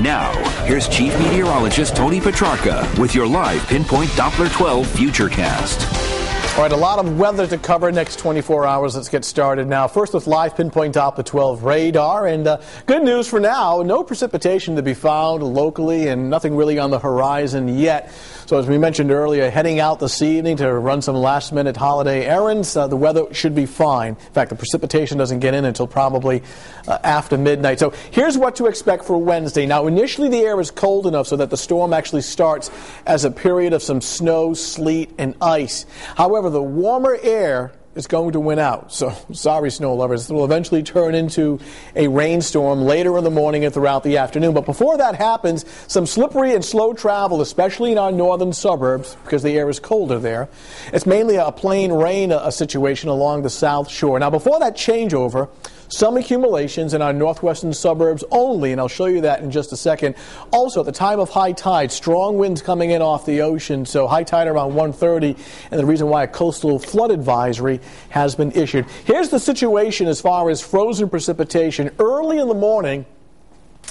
Now, here's Chief Meteorologist Tony Petrarca with your live Pinpoint Doppler 12 futurecast. All right, a lot of weather to cover next 24 hours. Let's get started now. First with live Pinpoint Doppler 12 radar. And good news for now, no precipitation to be found locally and nothing really on the horizon yet. So as we mentioned earlier, heading out this evening to run some last-minute holiday errands, the weather should be fine. In fact, the precipitation doesn't get in until probably after midnight. So here's what to expect for Wednesday. Now, initially the air is cold enough so that the storm actually starts as a period of some snow, sleet, and ice. However, the warmer air is going to win out. So, sorry, snow lovers. It will eventually turn into a rainstorm later in the morning and throughout the afternoon. But before that happens, some slippery and slow travel, especially in our northern suburbs, because the air is colder there. It's mainly a plain rain situation along the south shore. Now, before that changeover, some accumulations in our northwestern suburbs only, and I'll show you that in just a second. Also, at the time of high tide, strong winds coming in off the ocean, so high tide around 1:30, and the reason why a coastal flood advisory has been issued. Here's the situation as far as frozen precipitation. Early in the morning,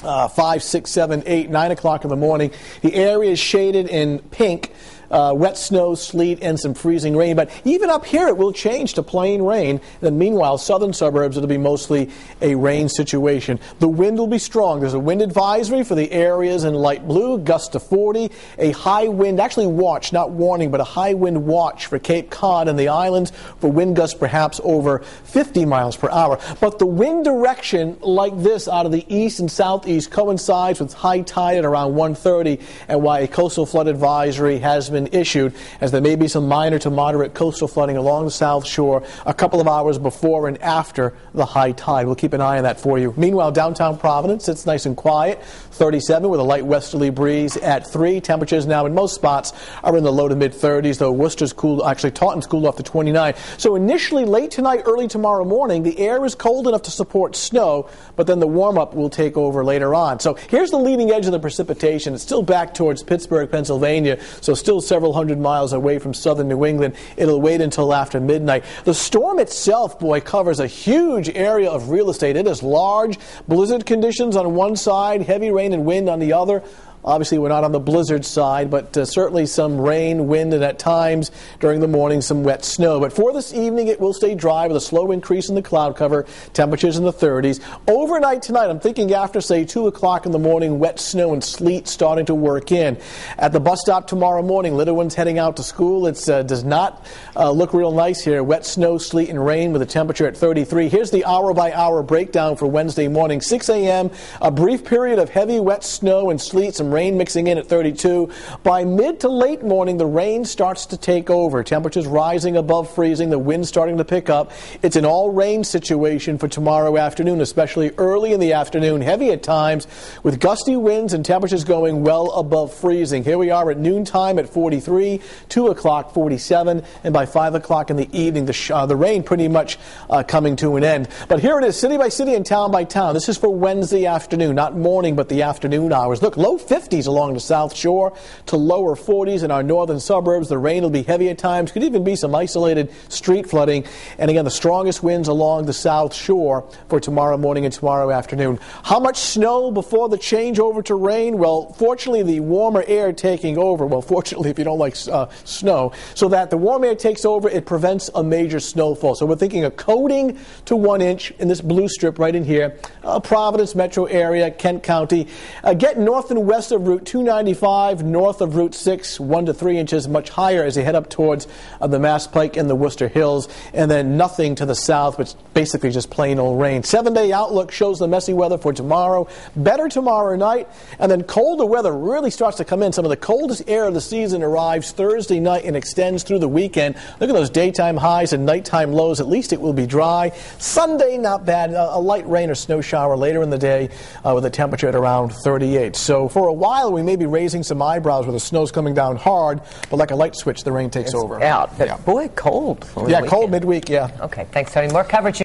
5, 6, 7, 8, 9 o'clock in the morning, the area is shaded in pink. Wet snow, sleet, and some freezing rain. But even up here, it will change to plain rain. Then meanwhile, southern suburbs, it'll be mostly a rain situation. The wind will be strong. There's a wind advisory for the areas in light blue, gusts to 40. A high wind, actually watch, not warning, but a high wind watch for Cape Cod and the islands for wind gusts perhaps over 50 miles per hour. But the wind direction like this out of the east and southeast coincides with high tide at around 1:30, and why a coastal flood advisory has been issued, as there may be some minor to moderate coastal flooding along the south shore a couple of hours before and after the high tide. We'll keep an eye on that for you. Meanwhile, downtown Providence, it's nice and quiet. 37 with a light westerly breeze at 3. Temperatures now in most spots are in the low to mid 30s, though Worcester's cooled, actually Taunton's cooled off to 29. So initially late tonight, early tomorrow morning, the air is cold enough to support snow, but then the warm-up will take over later on. So here's the leading edge of the precipitation. It's still back towards Pittsburgh, Pennsylvania, so still several hundred miles away from southern New England. It'll wait until after midnight. The storm itself, boy, covers a huge area of real estate. It is large. Blizzard conditions on one side, heavy rain and wind on the other. Obviously, we're not on the blizzard side, but certainly some rain, wind, and at times during the morning some wet snow. But for this evening, it will stay dry with a slow increase in the cloud cover, temperatures in the 30s. Overnight tonight, I'm thinking after, say, 2 o'clock in the morning, wet snow and sleet starting to work in. At the bus stop tomorrow morning, little ones heading out to school. It does not look real nice here. Wet snow, sleet, and rain with a temperature at 33. Here's the hour-by-hour breakdown for Wednesday morning. 6 a.m., a brief period of heavy wet snow and sleet, some rain mixing in at 32. By mid to late morning, the rain starts to take over. Temperatures rising above freezing, the wind starting to pick up. It's an all-rain situation for tomorrow afternoon, especially early in the afternoon, heavy at times, with gusty winds and temperatures going well above freezing. Here we are at noontime at 43, 2 o'clock 47, and by 5 o'clock in the evening, the rain pretty much coming to an end. But here it is, city by city and town by town. This is for Wednesday afternoon, not morning, but the afternoon hours. Look, low 50s along the south shore to lower 40s in our northern suburbs. The rain will be heavy at times. Could even be some isolated street flooding. And again, the strongest winds along the south shore for tomorrow morning and tomorrow afternoon. How much snow before the change over to rain? Well, fortunately, the warmer air taking over. Well, fortunately, if you don't like snow, so that the warm air takes over, it prevents a major snowfall. So we're thinking a coating to 1 inch in this blue strip right in here. Providence metro area, Kent County. Get north and west of Route 295, north of Route 6, 1 to 3 inches, much higher as they head up towards the Mass Pike and the Worcester Hills, and then nothing to the south, but basically just plain old rain. 7-day outlook shows the messy weather for tomorrow, better tomorrow night, and then colder weather really starts to come in. Some of the coldest air of the season arrives Thursday night and extends through the weekend. Look at those daytime highs and nighttime lows. At least it will be dry. Sunday, not bad. A light rain or snow shower later in the day with a temperature at around 38. So for a while, we may be raising some eyebrows where the snow's coming down hard, but like a light switch, the rain takes over. Out. But boy, cold. Yeah, cold midweek, yeah. Okay, thanks, Tony. More coverage.